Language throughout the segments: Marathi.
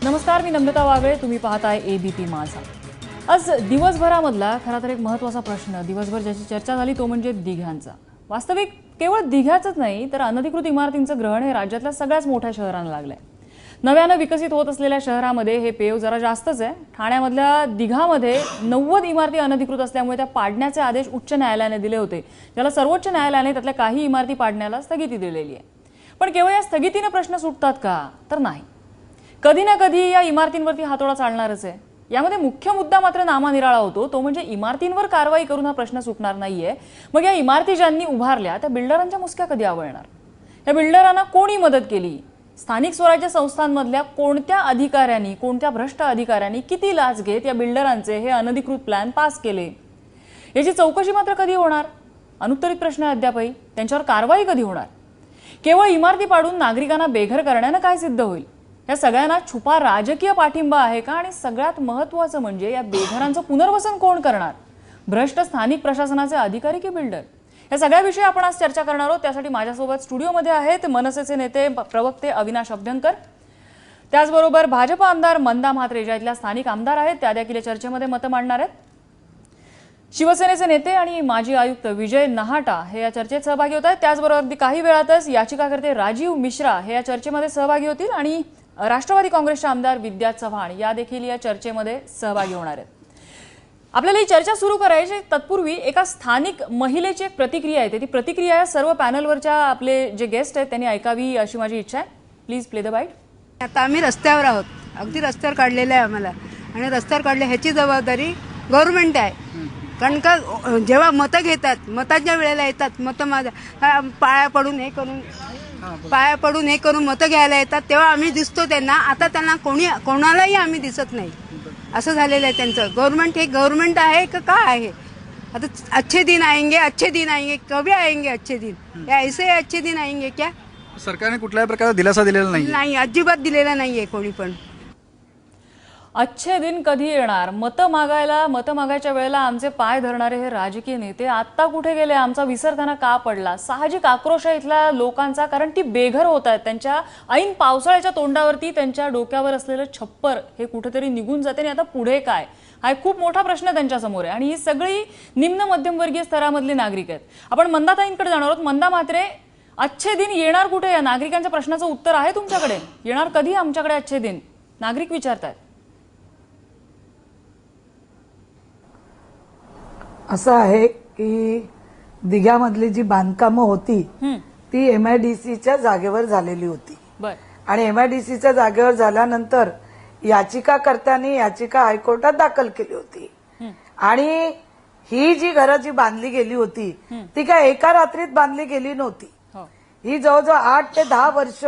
नमस्कार, मी नम्रता वागळे. तुम्ही पाहताय एबीपी माझा. आज दिवसभरामधला खरा तर एक महत्त्वाचा प्रश्न, दिवसभर ज्याची चर्चा झाली तो म्हणजे दिघ्यांचा. वास्तविक केवळ दिघ्याचंच नाही तर अनधिकृत इमारतींचं ग्रहण हे राज्यातल्या सगळ्याच मोठ्या शहरांना लागलंय. नव्यानं विकसित होत असलेल्या शहरामध्ये हे पेव जरा जास्तच आहे. ठाण्यामधल्या दिघामध्ये 90 इमारती अनधिकृत असल्यामुळे त्या पाडण्याचे आदेश उच्च न्यायालयाने दिले होते, ज्याला सर्वोच्च न्यायालयाने त्यातल्या काही इमारती पाडण्याला स्थगिती दिलेली आहे. पण केवळ या स्थगितीने प्रश्न सुटतात का? तर नाही. कधी ना कधी या इमारतींवरती हातोडा चालणारच आहे. यामध्ये मुख्य मुद्दा मात्र नामानिराळा होतो, तो म्हणजे इमारतींवर कारवाई करून हा प्रश्न सुटणार नाहीये. मग या इमारती ज्यांनी उभारल्या त्या बिल्डरांच्या मुसक्या कधी आवळणार? या बिल्डरांना कोणी मदत केली? स्थानिक स्वराज्य संस्थांमधल्या कोणत्या अधिकाऱ्यांनी, कोणत्या भ्रष्ट अधिकाऱ्यांनी किती लाच घेत या बिल्डरांचे हे अनधिकृत प्लॅन पास केले? याची चौकशी मात्र कधी होणार? अनुत्तरित प्रश्न आहे अद्यापही. त्यांच्यावर कारवाई कधी होणार? केवळ इमारती पाडून नागरिकांना बेघर करण्यानं काय सिद्ध होईल? या सगळ्यांना छुपा राजकीय पाठिंबा आहे का? आणि सगळ्यात महत्त्वाचं म्हणजे या बेघरांचं पुनर्वसन कोण करणार? भ्रष्ट स्थानिक प्रशासनाचे अधिकारी की बिल्डर? या सगळ्याविषयी आपण आज चर्चा करणार आहोत. त्यासाठी माझ्यासोबत स्टुडिओमध्ये आहेत मनसेचे नेते प्रवक्ते अविनाश अभ्यंकर, त्याचबरोबर भाजप आमदार मंदा म्हात्रे, ज्या इथल्या स्थानिक आमदार आहेत त्या देखील चर्चेमध्ये मतं मांडणार आहेत. शिवसेनेचे नेते आणि माजी आयुक्त विजय नहाटा हे या चर्चेत सहभागी होत आहेत. त्याचबरोबर अगदी काही वेळातच याचिकाकर्ते राजीव मिश्रा हे या चर्चेमध्ये सहभागी होतील आणि राष्ट्रवादी काँग्रेसचे आमदार विद्या चव्हाण या देखील या चर्चेमध्ये सहभागी होणार आहेत. आपल्याला ही चर्चा सुरू करायची तत्पूर्वी एका स्थानिक महिलेची एक प्रतिक्रिया आहे. ती प्रतिक्रिया सर्व पॅनलवरच्या आपले जे गेस्ट आहेत त्यांनी ऐकावी अशी माझी इच्छा आहे. Please play the bite. आता आम्ही रस्त्यावर आहोत, अगदी रस्त्यावर काढलेलं आहे आम्हाला, आणि रस्त्यावर काढले ह्याची जबाबदारी गव्हर्नमेंट आहे. कारण का जेव्हा मतं घेतात, मताच्या वेळेला येतात, मतं पाया पडून हे करून मतं घ्यायला येतात, तेव्हा आम्ही दिसतो त्यांना. आता त्यांना कोणालाही आम्ही दिसत नाही, असं झालेलं आहे त्यांचं. गव्हर्नमेंट हे गव्हर्नमेंट आहे का काय आहे? आता अच्छे दिन आएंगे, कभी आएंगे अच्छे दिन? या ऐसे अच्छे दिन आएंगे क्या? सरकारने कुठल्याही प्रकारे दिलासा दिलेला नाही, अजिबात दिलेला नाहीये कोणी पण. अच्छे दिन कधी येणार? मतं मागायच्या वेळेला आमचे पाय धरणारे हे राजकीय नेते आता कुठे गेले? आमचा विसर त्यांना का पडला? साहजिक आक्रोश आहे इथल्या लोकांचा, कारण ती बेघर होत आहेत. त्यांच्या ऐन पावसाळ्याच्या तोंडावरती त्यांच्या डोक्यावर असलेलं छप्पर हे कुठेतरी निघून जाते आणि आता पुढे काय? हा एक खूप मोठा प्रश्न त्यांच्यासमोर आहे. आणि ही सगळी निम्न मध्यमवर्गीय स्तरामधली नागरिक आहेत. आपण मंदाताईंकडे जाणार आहोत. मंदा म्हात्रे, अच्छे दिन येणार कुठे? या नागरिकांच्या प्रश्नाचं उत्तर आहे तुमच्याकडे? येणार कधी आमच्याकडे अच्छे दिन? नागरिक विचारतात. असं आहे की दिघ्यामधली जी बांधकामं होती ती MIDCच्या जागेवर झालेली होती. आणि MIDCच्या जागेवर झाल्यानंतर याचिकाकर्त्यांनी याचिका हायकोर्टात दाखल केली होती. आणि ही जी घरं जी बांधली गेली होती ती काय एका रात्रीत बांधली गेली नव्हती. ही जवळजवळ 8 ते 10 वर्ष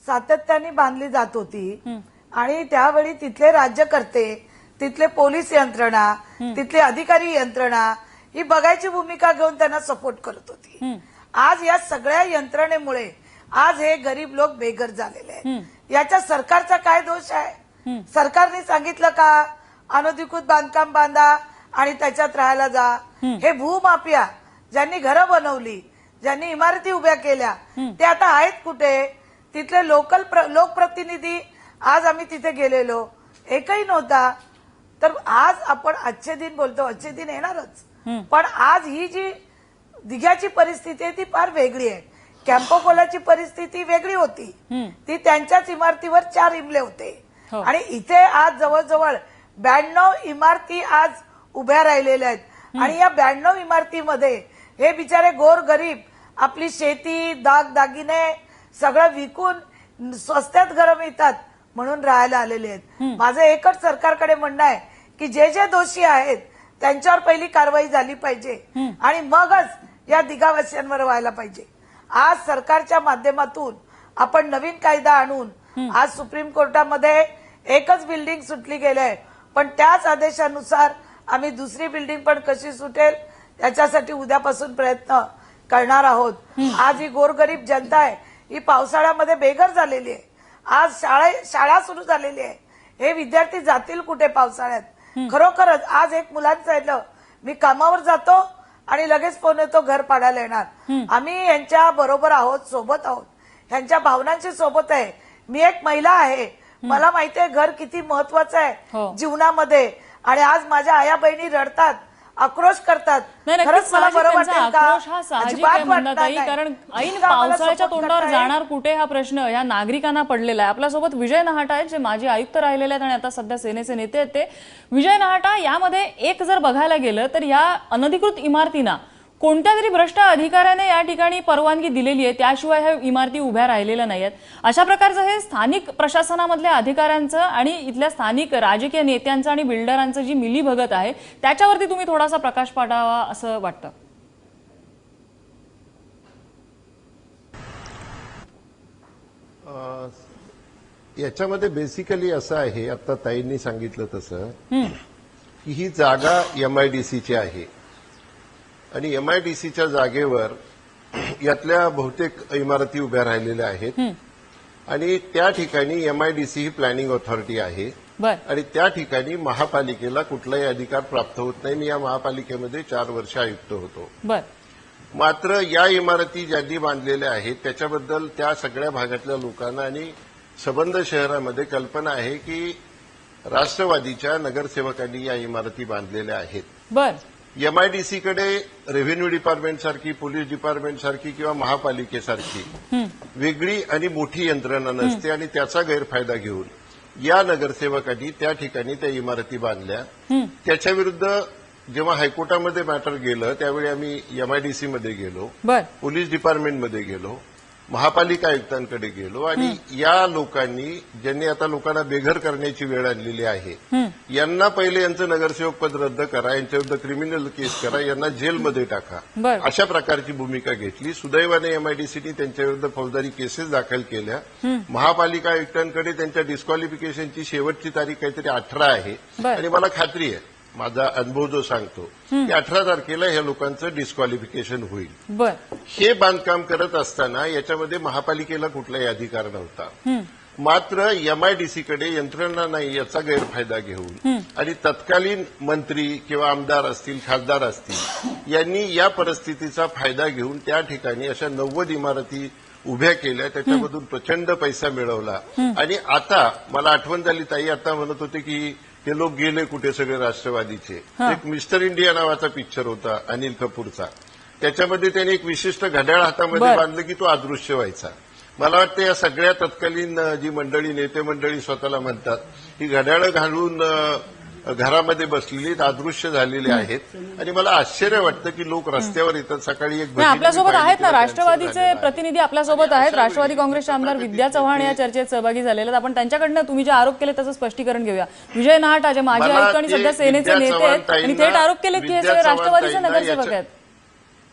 सातत्याने बांधली जात होती. आणि त्यावेळी तिथले राज्यकर्ते, तिथले पोलीस यंत्रणा, तिथली अधिकारी यंत्रणा ही बघायची भूमिका घेऊन त्यांना सपोर्ट करत होती. आज या सगळ्या यंत्रणेमुळे आज हे गरीब लोक बेघर झालेले आहेत. याच्या सरकारचा काय दोष आहे? सरकारने सांगितलं का अनधिकृत बांधकाम बांधा आणि त्याच्यात राहायला जा? हे भूमाफिया ज्यांनी घरं बनवली, ज्यांनी इमारती उभ्या केल्या, ते आता आहेत कुठे? तिथले लोकप्रतिनिधी, आज आम्ही तिथे गेलेलो, एकही नव्हता. तर आज आपण अच्छे दिन बोलतो, अच्छे दिन येणारच. पण आज ही जी दिघ्याची परिस्थिती आहे ती फार वेगळी आहे. कॅम्पोकोलाची परिस्थिती वेगळी होती. ती त्यांच्याच इमारतीवर 4 इमले होते. आणि इथे आज जवळजवळ 92 इमारती आज उभ्या राहिलेल्या आहेत. आणि या 92 इमारतीमध्ये हे बिचारे गोरगरीब आपली शेती, दागदागिने सगळं विकून स्वस्तात घरं मिळतात म्हणून राहायला आलेले आहेत. माझं एकच सरकारकडे म्हणणं आहे की जे जे दोषी आहेत त्यांच्यावर पहिली कारवाई झाली पाहिजे आणि मगच या दिघावासियांवर व्हायला पाहिजे. आज सरकारच्या माध्यमातून आपण नवीन कायदा आणून आज सुप्रीम कोर्टामध्ये एकच बिल्डिंग सुटली गेलंय, पण त्याच आदेशानुसार आम्ही दुसरी बिल्डिंग पण कशी सुटेल त्याच्यासाठी उद्यापासून प्रयत्न करणार आहोत. आज ही गोरगरीब जनता आहे ही पावसाळ्यामध्ये बेघर झालेली आहे. आज शाळा सुरू झालेली आहे. हे विद्यार्थी जातील कुठे पावसाळ्यात? खरोखरच आज एक मुलांचं आहे, मी कामावर जातो आणि लगेच फोन येतो घर पाडायला येणार. आम्ही यांच्या बरोबर आहोत, सोबत आहोत, यांच्या भावनांची सोबत आहे. मी एक महिला आहे, मला माहितीये घर किती महत्वाचं आहे हो. जीवनामध्ये. आणि आज माझ्या आया बहिणी रडतात, आक्रोश करतात. नाही, खरंच नक्कीच मला साहजिक बरं त्यांचा वाटेल का? आक्रोश हा साहजिक अजिबात आहे वाटणार म्हणताई, नाही. कारण ऐन इतका आम्हाला पावसाळ्याच्या support तोंडावर करताय. जाणार कुठे हा प्रश्न ह्या नागरिकांना पडलेला आहे. आपल्यासोबत विजय नहाटा आहेत, जे माजी आयुक्त राहिलेले आहेत आणि आता सध्या सेनेचे नेते आहेत. ते विजय नहाटा, यामध्ये एक जर बघायला गेलं तर या अनधिकृत इमारतींना कोणत्या तरी भ्रष्ट अधिकाऱ्याने या ठिकाणी परवानगी दिलेली आहे, त्याशिवाय ह्या इमारती उभ्या राहिलेल्या नाहीत. अशा प्रकारचं हे स्थानिक प्रशासनामधल्या अधिकाऱ्यांचं आणि इथल्या स्थानिक राजकीय नेत्यांचं आणि बिल्डरांचं जी मिलीभगत आहे, त्याच्यावरती तुम्ही थोडासा प्रकाश पाडावा असं वाटतं. याच्यामध्ये बेसिकली असं आहे, आता ताईंनी सांगितलं तसं की ही जागा एमआयडीसीची आहे आणि एमआयडीसीच्या जागेवर यातल्या बहुतेक इमारती उभ्या राहिलेल्या आहेत आणि त्या ठिकाणी एमआयडीसी ही प्लॅनिंग ऑथॉरिटी आहे आणि त्या ठिकाणी महापालिकेला कुठलाही अधिकार प्राप्त होत नाही. मी या महापालिकेमध्ये 4 वर्ष आयुक्त होतो. मात्र या इमारती ज्यांनी बांधलेल्या आहेत त्याच्याबद्दल त्या सगळ्या भागातल्या लोकांना आणि संबंध शहरामध्ये कल्पना आहे की राष्ट्रवादीच्या नगरसेवकांनी या इमारती बांधलेल्या आहेत. एमआयडीसीकडे रेव्हेन्यू डिपार्टमेंट सारखी, पोलीस डिपार्टमेंट सारखी किंवा महापालिकेसारखी वेगळी आणि मोठी यंत्रणा नसते आणि त्याचा गैरफायदा घेऊन या नगरसेवकांनी त्या ठिकाणी त्या इमारती बांधल्या. त्याच्याविरुद्ध जेव्हा हायकोर्टामध्ये मॅटर गेलं त्यावेळी आम्ही एमआयडीसीमध्ये गेलो, पोलीस डिपार्टमेंटमध्ये गेलो, महापालिका आयुक्तांकडे गेलो आणि या लोकांनी, ज्यांनी आता लोकांना बेघर करण्याची वेळ आणलेली आहे, यांना पहिले यांचं नगरसेवक पद रद्द करा, यांच्याविरुद्ध क्रिमिनल केस करा, यांना जेलमध्ये टाका, अशा प्रकारची भूमिका घेतली. सुदैवाने एमआयडीसीने त्यांच्याविरुद्ध फौजदारी केसेस दाखल केल्या. महापालिका आयुक्तांकडे त्यांच्या डिस्क्वालिफिकेशनची शेवटची तारीख काहीतरी 18 आहे आणि मला खात्री आहे, माझा अनुभव जो सांगतो की 18 तारखेला ह्या लोकांचं डिस्क्वालिफिकेशन होईल. हे बांधकाम करत असताना याच्यामध्ये महापालिकेला कुठलाही अधिकार नव्हता. मात्र एमआयडीसीकडे यंत्रणा नाही याचा गैरफायदा घेऊन आणि तत्कालीन मंत्री किंवा आमदार असतील, खासदार असतील, यांनी या परिस्थितीचा फायदा घेऊन त्या ठिकाणी अशा 90 इमारती उभ्या केल्या, त्याच्यामधून प्रचंड पैसा मिळवला. आणि आता मला आठवण झाली, ताई आता म्हणत होते की ते लोक गेले कुठे सगळे राष्ट्रवादीचे. एक मिस्टर इंडिया नावाचा पिक्चर होता अनिल कपूरचा, त्याच्यामध्ये त्याने एक विशिष्ट घड्याळ हातामध्ये बांधलं की तो अदृश्य व्हायचा. मला वाटतं या सगळ्या तत्कालीन जी मंडळी, नेते मंडळी स्वतःला म्हणतात, ही घड्याळं घालून घरामध्ये बसलेली अदृश्य झालेले आहेत आणि मला आश्चर्य वाटतं की लोक रस्त्यावर येतात. सकाळी एक आपल्यासोबत आहेत ना राष्ट्रवादीचे प्रतिनिधी, आपल्यासोबत आहेत. राष्ट्रवादी काँग्रेसचे आमदार विद्या चव्हाण या चर्चेत सहभागी झालेले आहेत. आपण त्यांच्याकडनं तुम्ही जे आरोप केले त्याचं स्पष्टीकरण घेऊया. विजय नहाटा, जे माजी आयुक्त आणि सध्या सेनेचे नेते आहेत, आणि थेट आरोप केले की हे सगळे राष्ट्रवादीचे नगरसेवक आहेत.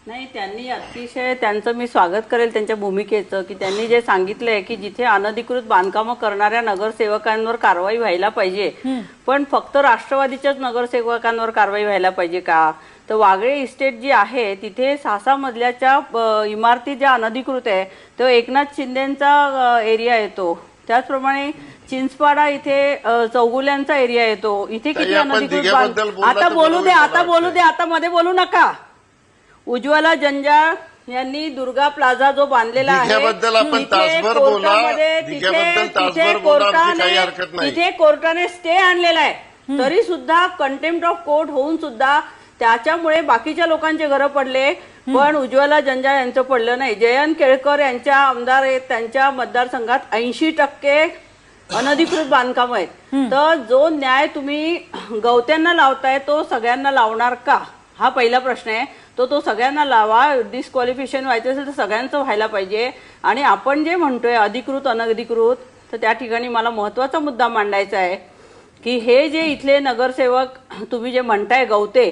नाही, त्यांनी अतिशय, त्यांचं मी स्वागत करेल त्यांच्या भूमिकेचं, की त्यांनी जे सांगितलंय की जिथे अनधिकृत बांधकामं करणाऱ्या नगरसेवकांवर कारवाई व्हायला पाहिजे, पण फक्त राष्ट्रवादीच्याच नगरसेवकांवर कारवाई व्हायला पाहिजे का? तर वागळे इस्टेट जी आहे तिथे 6 मजल्याच्या इमारती ज्या अनधिकृत आहे तो एकनाथ शिंदेचा एरिया येतो. त्याचप्रमाणे चिंचपाडा इथे चौगुल्यांचा एरिया येतो. इथे किती अनधिकृत आता बोलू दे, आता मध्ये बोलू नका. उज्ज्वला जंजाळ यांनी दुर्गा प्लाझा जो बांधलेला आहे तिथे कोर्टाने स्टे आणलेला आहे, तरी सुद्धा कंटेम्प्ट ऑफ कोर्ट होऊन सुद्धा त्याच्यामुळे बाकीच्या लोकांचे घरं पडले, पण उज्ज्वला जंजाळ यांचं पडलं नाही. जयंत केळकर यांच्या आमदार आहेत, त्यांच्या मतदारसंघात 80% अनधिकृत बांधकाम आहेत. तर जो न्याय तुम्ही गवत्यांना लावताय तो सगळ्यांना लावणार का, हा पहिला प्रश्न आहे. तो सगळ्यांना लावा. डिस्क्वालिफिकेशन व्हायचं असेल तर सगळ्यांचं व्हायला पाहिजे. आणि आपण जे म्हणतोय अधिकृत अनधिकृत, तर त्या ठिकाणी मला महत्वाचा मुद्दा मांडायचा आहे की हे जे इथले नगरसेवक तुम्ही जे म्हणताय गवते,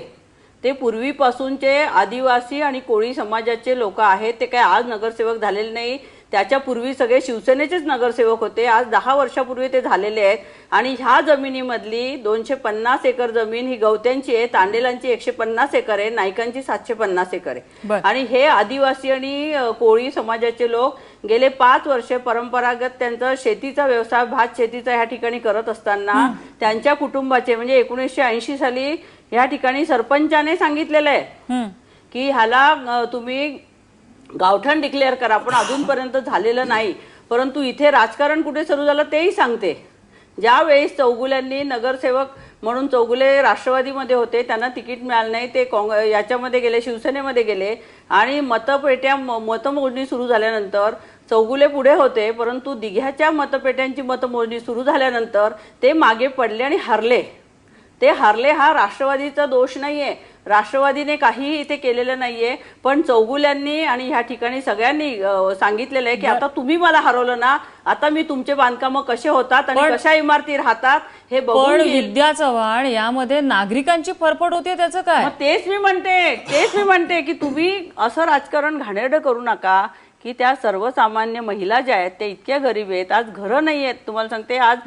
ते पूर्वीपासूनचे आदिवासी आणि कोळी समाजाचे लोक आहेत. ते काय आज नगरसेवक झालेले नाही, त्याच्यापूर्वी सगळे शिवसेनेचेच नगरसेवक होते. आज 10 वर्षापूर्वी ते झालेले आहेत. आणि ह्या जमिनीमधली 250 एकर जमीन ही गवत्यांची आहे, तांडेलांची 150 एकर आहे, नाईकांची 750 एकर आहे. आणि हे आदिवासी आणि कोळी समाजाचे लोक गेले 5 वर्षे परंपरागत त्यांचा शेतीचा व्यवसाय, भात शेतीचा ह्या ठिकाणी करत असताना त्यांच्या कुटुंबाचे, म्हणजे 1980 साली ह्या ठिकाणी सरपंचाने सांगितलेलं आहे की ह्याला तुम्ही गावठण डिक्लेअर करा, पण अजूनपर्यंत झालेलं नाही. परंतु इथे राजकारण कुठे सुरू झालं तेही सांगते. ज्यावेळेस चौगुल्यांनी नगरसेवक म्हणून चौगुले राष्ट्रवादीमध्ये होते, त्यांना तिकीट मिळालं नाही, ते याच्यामध्ये गेले, शिवसेनेमध्ये गेले आणि मतमोजणी सुरू झाल्यानंतर चौगुले पुढे होते, परंतु दिघ्याच्या मतपेट्यांची मतमोजणी सुरू झाल्यानंतर ते मागे पडले आणि हारले. ते हारले हा राष्ट्रवादीचा दोष नाहीये, राष्ट्रवादीने काहीही इथे केलेलं नाहीये, पण चौगुल्यांनी आणि ह्या ठिकाणी सगळ्यांनी सांगितलेलं आहे की आता तुम्ही मला हरवलं ना, आता मी तुमचे बांधकाम कसे होतात आणि कशा इमारती राहतात हे बघून घेईन. विद्या चव्हाण, यामध्ये नागरिकांची फरफट होते, त्याचं काय? मग तेच मी म्हणते की तुम्ही असं राजकारण घाणेरडं करू नका की त्या सर्वसामान्य महिला ज्या आहेत त्या इतक्या गरीब आहेत, आज घरं नाही आहेत. तुम्हाला सांगते, आज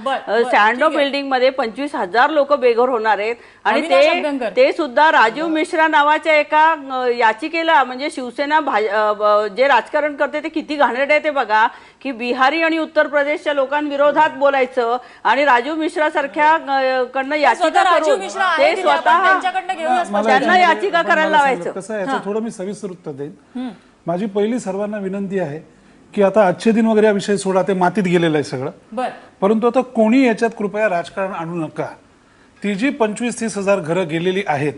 स्टँड ऑफ बिल्डिंग मध्ये 25,000 लोक बेघर होणार आहेत आणि ते सुद्धा राजीव मिश्रा नावाच्या एका याचिकेला, म्हणजे शिवसेना जे राजकारण करते ते किती घाणेरडे आहे ते बघा, की बिहारी आणि उत्तर प्रदेशच्या लोकांविरोधात बोलायचं आणि राजीव मिश्रा सारख्या कडनं याचिका करून ते स्वतः त्यांना याचिका करायला लावायचं. कसं याचं थोडं मी सविस्तर उत्तर देईन. माझी पहिली सर्वांना विनंती आहे की आता आजचे दिन वगैरे हा विषय सोडा, ते मातीत गेलेलं आहे सगळं, परंतु आता कोणी याच्यात कृपया राजकारण आणू नका. ती जी 25-30 हजार घरं गेलेली आहेत,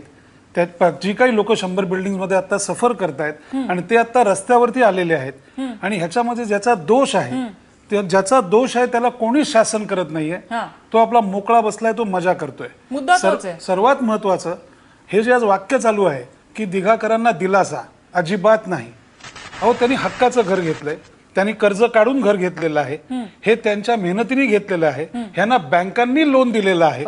त्यात जी काही लोक 100 बिल्डिंग मध्ये आता सफर करतायत आणि ते आता रस्त्यावरती आलेले आहेत आणि ह्याच्यामध्ये ज्याचा दोष आहे, ज्याचा दोष आहे त्याला कोणीच शासन करत नाहीये, तो आपला मोकळा बसलाय, तो मजा करतोय. सर्वात महत्वाचं हे जे आज वाक्य चालू आहे की दिघाकरांना दिलासा, अजिबात नाही. अहो, त्यांनी हक्काचं घर घेतलंय, त्यांनी कर्ज काढून घर घेतलेलं आहे, हे त्यांच्या मेहनतीने घेतलेलं आहे, ह्यांना बँकांनी लोन दिलेलं आहे.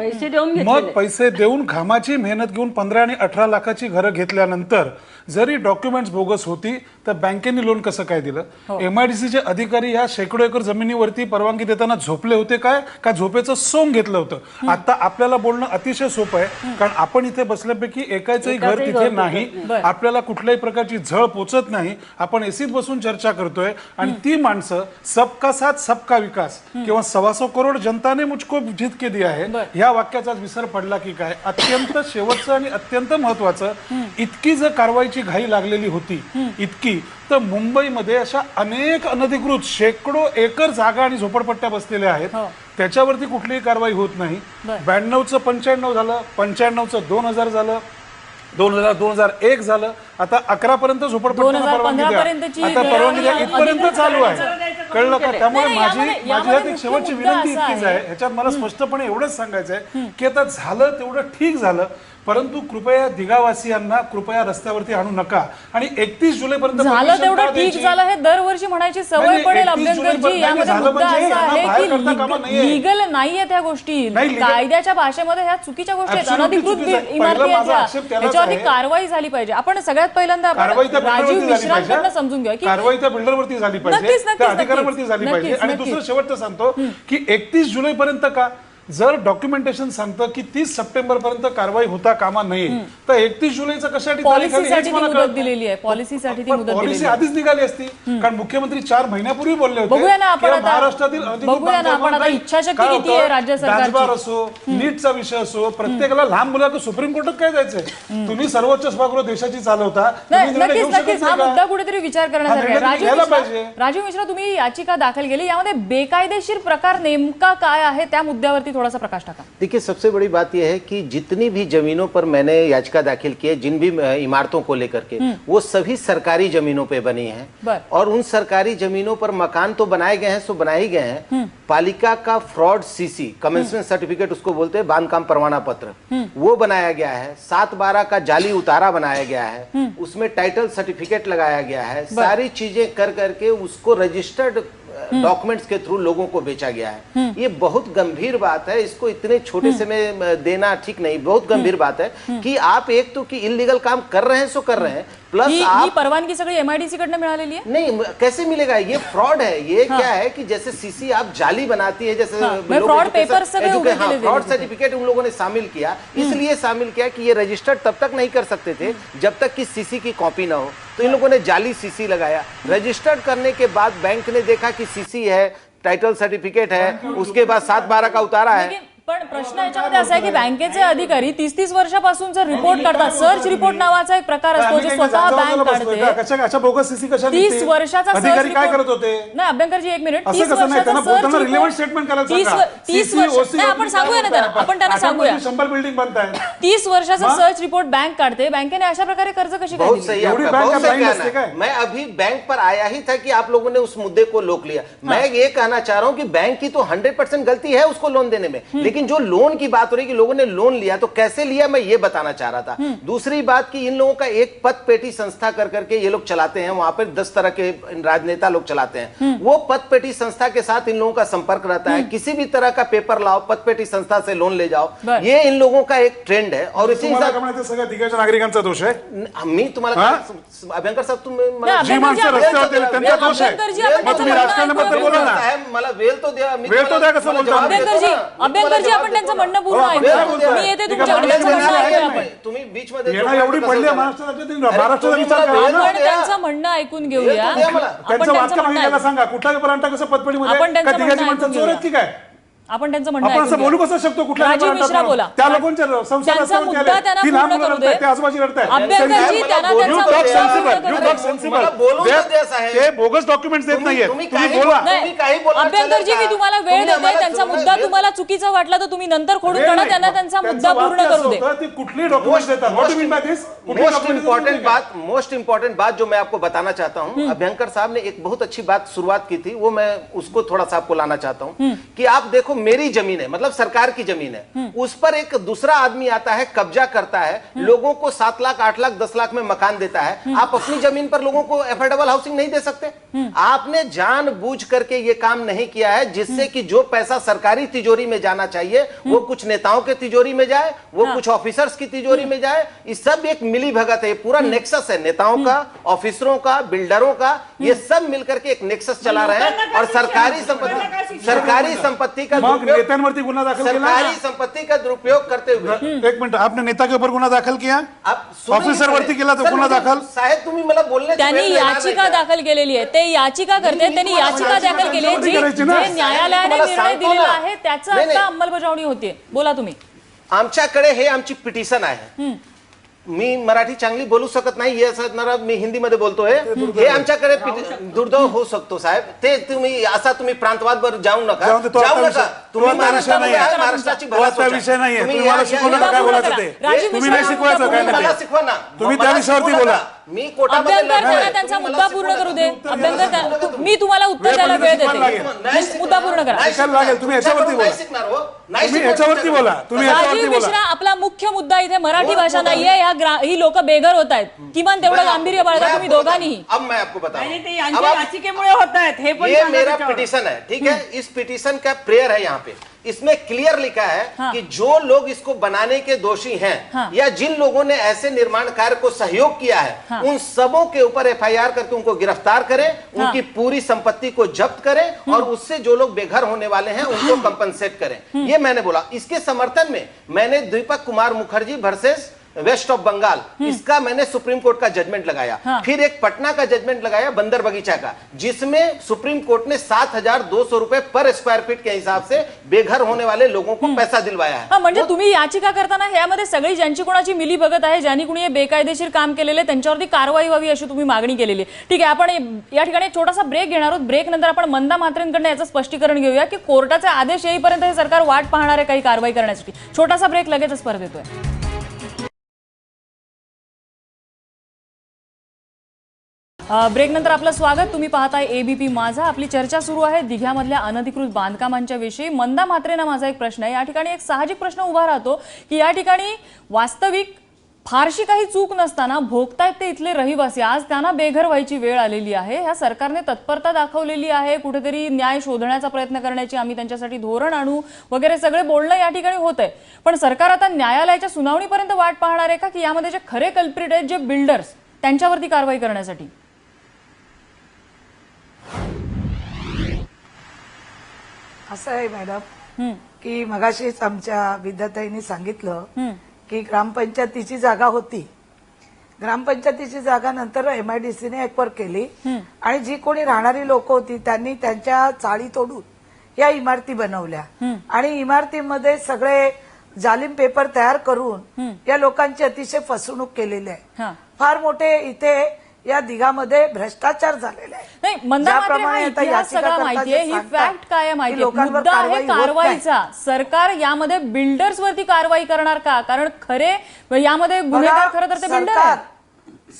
मग पैसे देऊन घामाची मेहनत घेऊन 15 आणि 18 लाखाची घरं घेतल्यानंतर जरी डॉक्युमेंट्स बोगस होती तर बँकेने लोन कसं काय दिलं? MIDCचे अधिकारी ह्या शेकडो एकर जमिनीवरती परवानगी देताना झोपले होते काय, का झोपेचं सोंग घेतलं होतं? आता आपल्याला बोलणं अतिशय सोपं आहे, कारण आपण इथे बसल्यापैकी एकाचंही घर तिथे नाही, आपल्याला कुठल्याही प्रकारची झळ पोचत नाही, आपण एसीत बसून चर्चा करतोय आणि ती माणसं सबका साथ सबका विकास किंवा 125 करोड जनता ने मुझको जीत के दिया है ह्या वाक्याचा विसर पडला की काय? अत्यंत शेवटचं आणि अत्यंत महत्वाचं, इतकी जर कारवाईची घाई लागलेली होती, इतकी, तर मुंबईमध्ये अशा अनेक अनधिकृत शेकडो एकर जागा आणि झोपडपट्ट्या बसलेल्या आहेत, त्याच्यावरती कुठलीही कारवाई होत नाही. 92चं 95 झालं, 95चं 2000 झालं, 2001 झालं, आता 11 पर्यंत झोपडपट्ट्यांना परवानगी द्या, आता परवानगी द्या, इथपर्यंत चालू आहे. कळलं का? त्यामुळे माझी एक शेवटची विनंती इतकीच आहे, ह्याच्यात मला स्पष्टपणे एवढंच सांगायचं आहे की आता झालं तेवढं ठीक झालं, परंतु कृपया दिघावासियांना कृपया रस्त्यावरती आणू नका आणि 31 जुलैपर्यंत झालं तेवढं ठीक झालं हे दरवर्षी म्हणायची सवय पडेल अभ्यंकरजी. यामध्ये मुद्दा असा आहे की लीगल नाहीये त्या गोष्टी, कायद्याच्या भाषेमध्ये ह्या चुकीच्या गोष्टी आहेत, अनधिकृत इमारती आहेत, त्याच्यावरती कारवाई झाली पाहिजे. आपण सगळ्यात पहिल्यांदा राजीव मिश्रांकडनं समजून घेऊया की कारवाई त्या बिल्डरवरती झाली पाहिजे, त्या अधिकाऱ्यांवरती झाली पाहिजे. आणि दुसरं शेवटचं सांगतो की 31 जुलैपर्यंत का, जर डॉक्युमेंटेशन सांगतं की 30 सप्टेंबर पर्यंत कारवाई होता कामा नये, तर 31 जुलैचं कशासाठी पॉलिसीसाठी मुदत दिलेली आहे, पॉलिसीसाठी ती मुदत पॉलिसी आधीच निघाली असती, कारण मुख्यमंत्री 4 महिन्यापूर्वी बोलले होते. बघूया ना आपण आता, महाराष्ट्रातील बघूया ना आपण आता इच्छाशक्ती किती आहे राज्य सरकारची. असो, नीटचा विषय असो, प्रत्येकाला लहान मुलाला सुप्रीम कोर्टात काय जायचंय? तुम्ही सर्वोच्च सभागृह देशाची चालवता, नक्कीच हा मुद्दा कुठेतरी विचार करण्यासारखा आहे. राजीव मिश्रा, तुम्ही याचिका दाखल केली, यामध्ये बेकायदेशीर प्रकार नेमका काय आहे त्या मुद्द्यावरती थोड़ा सा प्रकाश डाला। देखिए, सबसे बड़ी बात यह है कि जितनी भी जमीनों पर मैंने याचिका दाखिल की है, जिन भी इमारतों को लेकर के, वो सभी सरकारी जमीनों पे बनी हैं और उन सरकारी जमीनों पर मकान तो बनाए गए हैं, सो बनाए ही गए हैं। पालिका का फ्रॉड सीसी कमेंसमेंट सर्टिफिकेट उसको बोलते हैं, बांधकाम प्रमाण पत्र, वो बनाया गया है। 7/12 का जाली उतारा बनाया गया है, उसमें टाइटल सर्टिफिकेट लगाया गया है। सारी चीजें कर करके उसको रजिस्टर्ड डॉक्यूमेंट्स के थ्रू लोगों को बेचा गया है। ये बहुत गंभीर बात है, इसको इतने छोटे से में देना ठीक नहीं। बहुत गंभीर बात है कि आप एक तो कि इलीगल काम कर रहे हैं, सो कर रहे हैं, प्लस आप परवानगी सगळी MIDC कडनं मिळालेली आहे। नहीं, कैसे मिलेगा? ये फ्रॉड है। ये क्या है कि जैसे सीसी आप जाली बनाती है, जैसे फ्रॉड पेपर फ्रॉड सर्टिफिकेट उन लोगों ने शामिल किया, इसलिए शामिल किया कि ये रजिस्टर्ड तब तक नहीं कर सकते थे जब तक कि सीसी की कॉपी ना हो। तो इन लोगों ने जाली सीसी लगाया। रजिस्टर्ड करने के बाद बैंक ने देखा कि सीसी है, टाइटल सर्टिफिकेट है, उसके बाद 7/12 का उतारा है। पण प्रश्न याच्यामध्ये असा आहे की बँकेचे अधिकारी 30-30 वर्षापासूनचा रिपोर्ट काढतात. सर्च रिपोर्ट नावाचा एक प्रकार असतो जो स्वतः बँक काढते. कशा बोगस सीसी कशा 30 वर्षाचा सर्च अधिकारी काय रिपोर्ट करत होते? नाही अभ्यंकरजी एक मिनिट. असं 30 कसं नाही, त्यांना वर्षाचा बोलताना सर्च relevant रिपोर्ट statement करायला 30 सांगा. 30 CC, वर्ष OC नाही, आपण सांगूया ना त्यांना, आपण त्यांना सांगूया. 100 बिल्डिंग बनताय. 30 वर्षाचा सर्च रिपोर्ट बँक काढते. बँकेने अशा प्रकारे कर्ज कशी काय बहुत दिली? सही एवढी आपका, बैंक बहुत का सही blind कहना मस्ती का है। है? मैं अभी बैंक पर आया ही था कि आप लोगों ने उस मुद्दे को रोक लिया। मैं ये कहना चाह रहा हूं कि बैंक की तो 100% गलती है उसको लोन देने में, लेकिन जो लोन की बात हो रही है कि लोगों ने लोन लिया तो कैसे लिया, मैं ये बताना चाह रहा था। दूसरी बात कि इन लोगों का एक पद पेटी संस्था कर करके ये लोग चलाते हैं, वहां पर 10 तरह के राजनेता लोग चलाते हैं। वो पद पेटी संस्था के साथ इन लोगों का संपर्क रहता है। किसी भी तरह का पेपर लाओ, पद पेटी संस्था से लोन ले जाओ, ये इन लोगों का एक ट्रेंड है। और इसी तुम्हाला का म्हणायचं सगळ्या दिग्गज नागरिकांचा दोष आहे? मी तुम्हाला अभ्यंकर साहेब तुम्ही मला- जी माणसं रस्त्यावर गेली त्यांचा दोष आहे. अभ्यंकरजी, आपण मग त्याचं तुम्ही म्हणणं राजकारणाबद्दल ऐकूया. बोला ना. साहेब मला वेळ तो द्या. मी वेळ तो द्या कसं तुम्हाला बोलता? जवाब देतो अभ्यंकरजी, ना. अभ्यंकरजी, आपण त्यांचं म्हणणं पूर्ण हो, ऐकूया. बोलतोय. मी येते ठीक आहे, तुमच्याकडे, त्यांचं म्हणणं ऐकूया आपण. तुम्ही बीच मध्ये येणं एवढी पडली आहे महाराष्ट्राच्या महाराष्ट्राचा विचार करा. आपण त्यांचं म्हणणं ऐकून घेऊया. वेळ तो द्या मला. आपण त्यांचं त्यांचं वाक्य म्हणणं मागितलं ऐकू. सांगा. कुठल्या पर्यंत कसं पतपेढीमध्ये आपण त्यांचं काय दिग्गज म्हणणं माणसं ऐकून चोर आहेत की काय? आपण त्यांचं म्हणणं आपण असं ऐकून बोलू घेऊया. कसं शकतो? कुठल्या राजीव पर्यंत मिश्रा बोला. त्या लोकांच्या संसार त्यांचा रस्त्यावर मुद्दा केले. त्यांना ती लहान पूर्ण मुलं करू दे. रडतायत, ते आजूबाजू रडतायत. अभ्यंकरजी, त्यांना बोलू त्यांचा तर मुद्दा द्या. पूर्ण You करू talk दे. sensible. मला बोलू ते- तर द्या, साहेब. ते बोगस डॉक्युमेंट्स देत नाहीये. तुम्ही तुम्ही काही बोला. तुम्ही काही बोला. अभ्यंकरजी, मी तुम्हाला वेळ देते. त्यांचा मुद्दा तुम्हाला चुकीचा वाटला तर तुम्ही नंतर खोडून काढा. त्यांना त्यांचा मुद्दा पूर्ण करू दे. ते कुठली डॉक्युमेंट देतात? What do you mean by this? कुठली मोस्ट document इंपॉर्टेंट देतात? मोस्ट इंपॉर्टेंट बात जो मैं आपको बताना चाहता हूं, अभ्यंकर साहब ने एक बहुत अच्छी बात शुरुआत की थी, वो मैं उसको थोड़ा सा आपको लाना चाहता हूं कि आप देखो मेरी जमीन है, मतलब सरकार की जमीन है, उस पर एक दूसरा आदमी आता है, कब्जा करता है, लोगों को 7 लाख 8 लाख 10 लाख में मकान देता है। आप अपनी जमीन पर लोगों को एफोर्डेबल हाउसिंग नहीं दे सकते? आपने जानबूझ करके ये काम नहीं किया है, जिससे कि जो पैसा सरकारी तिजोरी में जाना चाहिए वो कुछ नेताओं के तिजोरी में जाए, वो कुछ ऑफिसर्स की तिजोरी में जाए। ये सब एक मिली भगत है, पूरा नेक्सस है, नेताओं का, ऑफिसरों का, बिल्डरों का, ये सब मिलकर के एक नेक्सस चला रहे हैं। और सरकारी संपत्ति का मग दुरुपयोग, नेत्यांवरती गुन्हा दाखल केला. सरकारी संपत्ति का दुरुपयोग करते हुए एक मिनिट, आपने नेता के ऊपर गुन्हा दाखल किया? आप सुनो ऑफिसर ही वरती पहिले. केला तो सर, गुन्हा मुझे- दाखल? साहेब तुम्ही मला बोलण्याची त्यांनी वेळ देणार याचिका नाही का? दाखल केलेली आहे. ते याचिका करते, त्यांनी याचिका दाखल केली आहे. करायची ना. जे न्यायालयाने तुम्हाला निर्णय सांगतो दिलेला ना. आहे त्याचं नाही, आता नाही. अंमलबजावणी होते. बोला तुम्ही. आमच्याकडे हे आमची पिटिशन आहे. मी मराठी चांगली बोलू शकत नाही, हे असणार मी हिंदीमध्ये बोलतोय. हे आमच्याकडे दुर्दैव होऊ शकतो साहेब. ते तुम्ही असा तुम्ही प्रांतवाद वर जाऊ नका, जाऊ दे, तो आता जाऊ नका. विषय- तुम्ही तो आता विषय महाराष्ट्रामध्ये नाही आहे. आहे, महाराष्ट्राची तो भला आता सोचा. विषय नाहीये. तुम्ही तुम्ही मला या- शिकवू या- नका काय पूर्ण बोलायचं करा. ते. राजीव तुम्ही मिश्रा, नाही शिकवायचं काय तुम्ही नाही मला ते. शिकवा ना. तुम्ही मला त्या विषयावरती शिकवू बोला. नका. मी कोर्टामध्ये अभ्यंकर लढणार त्यांना आहे. त्यांचा तुम्ही मुद्दा मला पूर्ण शिकवू करू नका. दे. अभ्यंकर मी तुम्हाला उत्तर वेळ द्यायला पडली वेळ तर शिकवायला देते. लागेल. नाही शिकणार. मुद्दा पूर्ण करा. नाही शिकायला शिकणार. लागेल. तुम्ही याच्यावरती बोला. नाही शिकणार हो. नाही तुम्ही शिकणार याच्यावरती बोला. तुम्ही याच्यावरती राजीव बोला. मिश्रा, आपला मुख्य मुद्दा इथे मराठी भाषा नाहीये. ही लोक बेघर होत आहेत. किमान तेवढं गांभीर्य बाळगा तुम्ही दोघांनीही. अब मैं आपको बताऊं. आणि ते अब यांच्या आप- याचिकेमुळे होत आहेत हे पण ये सांगा मेरा त्याच्यावर. पिटिशन है, ठीक है? इस पिटिशन का प्रेयर है यहाँ पे. इसमें क्लियर लिखा है हाँ। कि जो लोग इसको बनाने के दोषी हैं हाँ। या जिन लोगों ने ऐसे निर्माण कार्य को सहयोग किया है, हाँ। उन सबों के ऊपर एफआईआर करके उनको गिरफ्तार करें, उनकी पूरी संपत्ति को जब्त करें और उससे जो लोग बेघर होने वाले हैं उनको कंपनसेट करें। ये मैंने बोला। इसके समर्थन में मैंने Deepak Kumar Mukherjee versus West of Bengal, इसका मैंने सुप्रीम कोर्ट का जजमेंट लगाया। हाँ। फिर एक पटना का जजमेंट लगाया बंदर बगीचा का, जिसमें सुप्रीम कोर्ट ने 7,200 रुपए पर स्क्वायर फीट के हिसाब से बेघर होने वाले लोगों को पैसा दिलवाया है। हा, म्हणजे तुम्ही याचिका करताना यामध्ये सगळी ज्यांची कोणाची मिली भगत आहे, ज्यांनी कुणी हे बेकायदेशीर काम केलेले त्यांच्यावरती कारवाई व्हावी अशी तुम्ही मागणी केलेली आहे. ठीक आहे, आपण या ठिकाणी एक छोटासा ब्रेक घेणार आहोत. ब्रेक नंतर आपण मंदा म्हात्रेंकडून याचं स्पष्टीकरण घेऊया की कोर्टाचे आदेश येईपर्यंत हे सरकार वाट पाहणार आहे काही कारवाई करण्यासाठी. छोटासा ब्रेक, लगेचच परत येतोय. ब्रेक नंतर आपलं स्वागत. तुम्ही पाहताय एबीपी माझा. आपली चर्चा सुरू आहे दिघ्यामधल्या अनधिकृत बांधकामांच्या विषयी. मंदा म्हात्रेंना माझा एक प्रश्न आहे. या ठिकाणी एक साहजिक प्रश्न उभा राहतो की या ठिकाणी वास्तविक फारशी काही चूक नसताना भोगतायत ते इथले रहिवासी. आज त्यांना बेघर व्हायची वेळ आलेली आहे. ह्या सरकारने तत्परता दाखवलेली आहे, कुठेतरी न्याय शोधण्याचा प्रयत्न करण्याची, आम्ही त्यांच्यासाठी धोरण आणू वगैरे सगळे बोलणं या ठिकाणी होत आहे. पण सरकार आता न्यायालयाच्या सुनावणीपर्यंत वाट पाहणार आहे का की यामध्ये जे खरे कल्प्रिट आहेत, जे बिल्डर्स, त्यांच्यावरती कारवाई करण्यासाठी? असं आहे मॅडम की मगाशीच आमच्या विद्याताईंनी सांगितलं की ग्रामपंचायतीची जागा होती. ग्रामपंचायतीची जागा नंतर एमआयडीसीने एक्वायर केली आणि जी कोणी राहणारी लोक होती त्यांनी त्यांच्या चाळी तोडून या इमारती बनवल्या आणि इमारतीमध्ये सगळे जालिम पेपर तयार करून या लोकांची अतिशय फसवणूक केलेली आहे. फार मोठे इथे या दिघामध्ये भ्रष्टाचार झालेला आहे. नाही, मंदा मात्रे हा इतिहास सगळा माहितीये, ही फॅक्ट काय आहे माहितीये, मुद्दा आहे कारवाईचा. सरकार यामध्ये बिल्डर्स वरती कारवाई करणार का? कारण खरे यामध्ये गुन्हेगार खरं तर ते बिल्डर आहेत.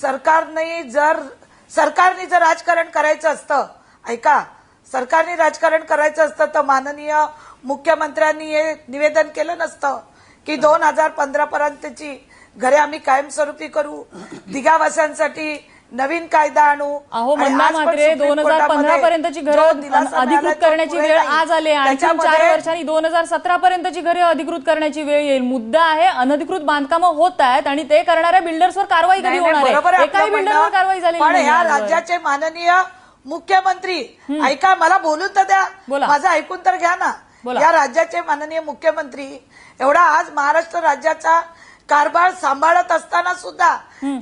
सरकारने जर राजकारण करायचं असतं, ऐका, सरकारने राजकारण करायचं असतं तर माननीय मुख्यमंत्र्यांनी हे निवेदन केलं नसतं की 2015 पर्यंतची घरे आम्ही कायमस्वरूपी करू, दिघावासियांसाठी नवीन कायदा आणू. अहो मंदा मात्रे 2015 पर्यंतची घरं अधिकृत करण्याची वेळ आज आली. आणखी 4 वर्षांनी 2017 पर्यंतची घरे अधिकृत करण्याची वेळ येईल. मुद्दा आहे अनधिकृत बांधकामं होत आहेत आणि ते करणाऱ्या बिल्डर्सवर कारवाई कधी होणार आहे? एकाही बिल्डरवर कारवाई झाली पण नाही. या राज्याचे माननीय मुख्यमंत्री, ऐका, मला बोलून तर द्या, माझं ऐकून तर घ्या ना. या राज्याचे माननीय मुख्यमंत्री एवढा आज महाराष्ट्र राज्याचा कारभार सांभाळत असताना सुद्धा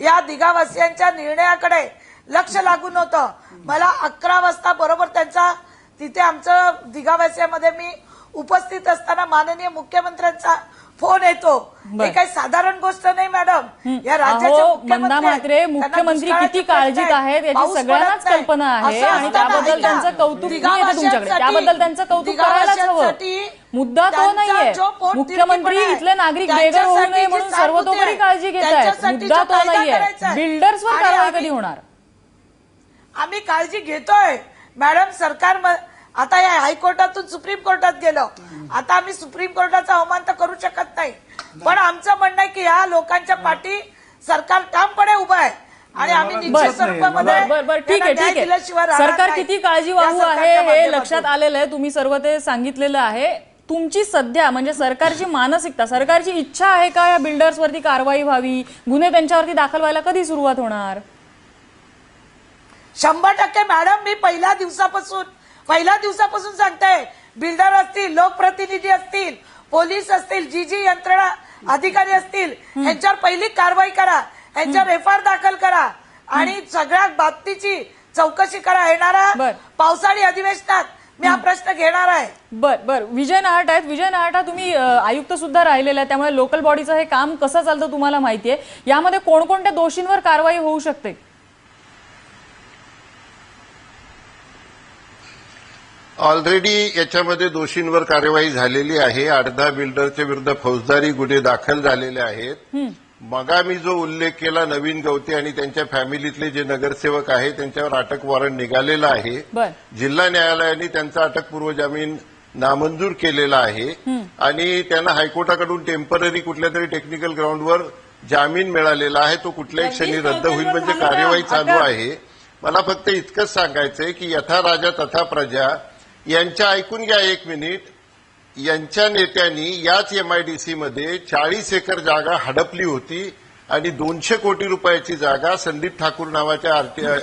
या दिघावासियांच्या निर्णयाकडे लक्ष लागून होतं. मला 11 वाजता बरोबर त्यांचा तिथे आमचं दिघावासियामध्ये मी उपस्थित असताना माननीय मुख्यमंत्र्यांचा फोन येतो. हे काही साधारण गोष्ट नाही मॅडम. या राज्याचे मंदा मात्रे मुख्यमंत्री किती काळजीत आहेत याची सगळ्यांनाच कल्पना आहे आणि त्याबद्दल त्यांचं कौतुक तुमच्याकडे, त्याबद्दल त्यांचं कौतुक करायलाच हवं. मुद्दा तो नाहीये. मुख्यमंत्री इथले नागरिक बेघर होऊ नये म्हणून सर्वतोपरी काळजी घेत आहेत. मुद्दा तो नाहीये. बिल्डर्सवर कारवाई कधी होणार? आम्ही काळजी घेतोय मॅडम. सरकार आता या हायकोर्टातून सुप्रीम कोर्टात गेलो. आता आम्ही सुप्रीम कोर्टाचा अवमान तर करू शकत नाही, पण आमचं म्हणणं आहे की या लोकांच्या पाठी सरकार ठामपणे उभं आहे आणि आम्ही निश्चित स्वरूपामध्ये ठीक आहे. सरकार किती काळजीवाहू आहे हे लक्षात आलेलं आहे. तुम्ही सर्व ते सांगितलेलं आहे. तुमची सध्या म्हणजे सरकारची मानसिकता, सरकारची इच्छा आहे का या बिल्डर्सवरती कारवाई व्हावी, गुन्हे त्यांच्यावरती दाखल व्हायला कधी सुरुवात होणार? 100% मॅडम. मी पहिल्या दिवसापासून सांगताय, बिल्डर असतील, लोकप्रतिनिधी असतील, पोलीस असतील, जी यंत्रणा अधिकारी असतील, यांच्यावर पहिली कारवाई करा, यांच्यावर एफआयआर दाखल करा आणि सगळ्या बाबतीची चौकशी करा. येणारा पावसाळी अधिवेशनात मी हा प्रश्न घेणार आहे. बर विजय नाहट आहेत. विजय नाहटा, तुम्ही आयुक्त सुद्धा राहिलेला आहे, त्यामुळे लोकल बॉडीचं हे काम कसं चालतं तुम्हाला माहितीये. यामध्ये कोणकोणत्या दोषींवर कारवाई होऊ शकते? ऑलरेडी याच्यामध्ये दोषींवर कार्यवाही झालेली आहे. 8-10 बिल्डरच्या विरुद्ध फौजदारी गुन्हे दाखल झालेले आहेत. मगा मी जो उल्लेख केला, नवीन गवते आणि त्यांच्या फॅमिलीतले जे नगरसेवक आहेत त्यांच्यावर अटक वॉरंट निघालेला आहे. जिल्हा न्यायालयाने त्यांचा अटकपूर्व जामीन नामंजूर केलेला आहे आणि त्यांना हायकोर्टाकडून टेम्पररी कुठल्या तरी टेक्निकल ग्राउंडवर जामीन मिळालेला आहे. तो कुठल्याही क्षणी रद्द होईल, म्हणजे कार्यवाही चालू आहे. मला फक्त इतकंच सांगायचंय की यथा राजा तथा प्रजा यांच्या, ऐकून घ्या एक मिनिट, यांच्या नेत्यांनी याच एमआयडीसी मध्ये 40 एकर जागा हडपली होती आणि 200 कोटी रुपयाची जागा संदीप ठाकूर नावाच्या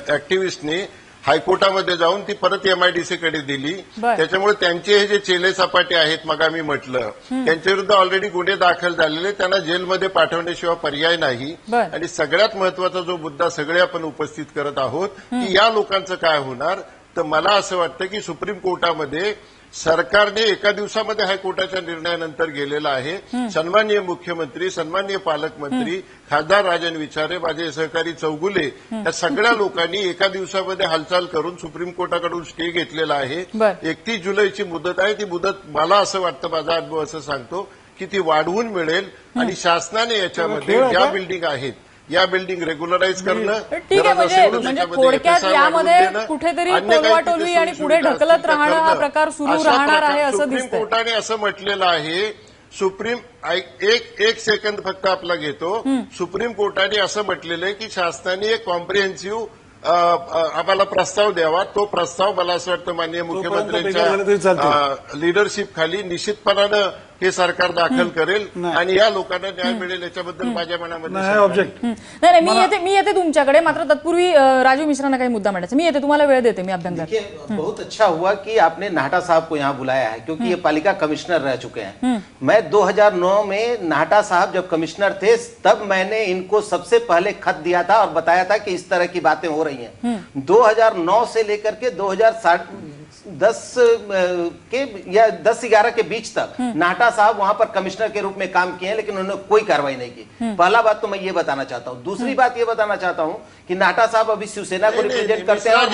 ऍक्टिव्हिस्टने हायकोर्टामध्ये जाऊन ती परत एमआयडीसीकडे दिली. त्याच्यामुळे त्यांचे हे जे चेले सपाटे आहेत, मग आम्ही म्हटलं, त्यांच्या विरुद्ध ऑलरेडी गुन्हे दाखल झालेले, त्यांना जेलमध्ये पाठवण्याशिवाय पर्याय नाही. आणि सगळ्यात महत्वाचा जो मुद्दा सगळे आपण उपस्थित करत आहोत की या लोकांचं काय होणार, तर मला असं वाटतं की सुप्रीम कोर्टामध्ये सरकारने एका दिवसामध्ये हायकोर्टाच्या निर्णयानंतर गेलेला आहे. सन्माननीय मुख्यमंत्री, सन्माननीय पालकमंत्री, खासदार राजन विचारे, माझे सहकारी चौगुले, या सगळ्या लोकांनी एका दिवसामध्ये हालचाल करून सुप्रीम कोर्टाकडून स्टे घेतलेला आहे. 31 जुलैची मुदत आहे. ती मुदत मला असं वाटतं, माझा अनुभव असं सांगतो की ती वाढवून मिळेल आणि शासनाने याच्यामध्ये ज्या बिल्डिंग आहेत या बिल्डिंग रेग्युलराईज करणं, ठीक आहे. म्हणजे थोडक्यात यामध्ये कुठेतरी टोलवाटोलवी आणि पुढे ढकलत राहणं हा प्रकार सुरू राहणार आहे असं दिसतंय. सुप्रीम कोर्टाने असं म्हटलेलं आहे. एक सेकंद फक्त आपला घेतो. सुप्रीम कोर्टाने असं म्हटलेलं आहे की शासनाने एक कॉम्प्रिहेन्सिव्ह आम्हाला प्रस्ताव द्यावा. तो प्रस्ताव मला असं वाटतं माननीय मुख्यमंत्र्यांच्या लिडरशिप खाली निश्चितपणानं हे सरकार दाखल करेल आणि या लोकांना न्याय मिळेल याच्याबद्दल माझ्या मनामध्ये ऑब्जेक्ट नाही. मी येते तुमच्याकडे, मात्र तत्पूर्वी राजू मिश्रांना काही मुद्दा मांडायचा. मी येते, तुम्हाला वेळ देते मी अभ्यंकर. बहुत अच्छा हुआ कि आपने नाहटा साहब को यहाँ बुलाया है, क्योंकि ये पालिका कमिश्नर रह चुके हैं. मैं 2009 में नाहटा साहब जब कमिश्नर थे तब मैंने इनको सबसे पहले खत दिया था और बताया था कि इस तरह की बातें हो रही हैं. 2009 से लेकर के 10-11 के बीच तक नाटा साहब वहां पर कमिश्नर के रूप में काम किए हैं, लेकिन उन्होंने कोई कार्रवाई नहीं की। पहला बात तो मैं ये बताना चाहता हूँ। दूसरी बात ये बताना चाहता हूँ कि नाटा साहब अभी शिवसेना को रिप्रेजेंट करते हैं और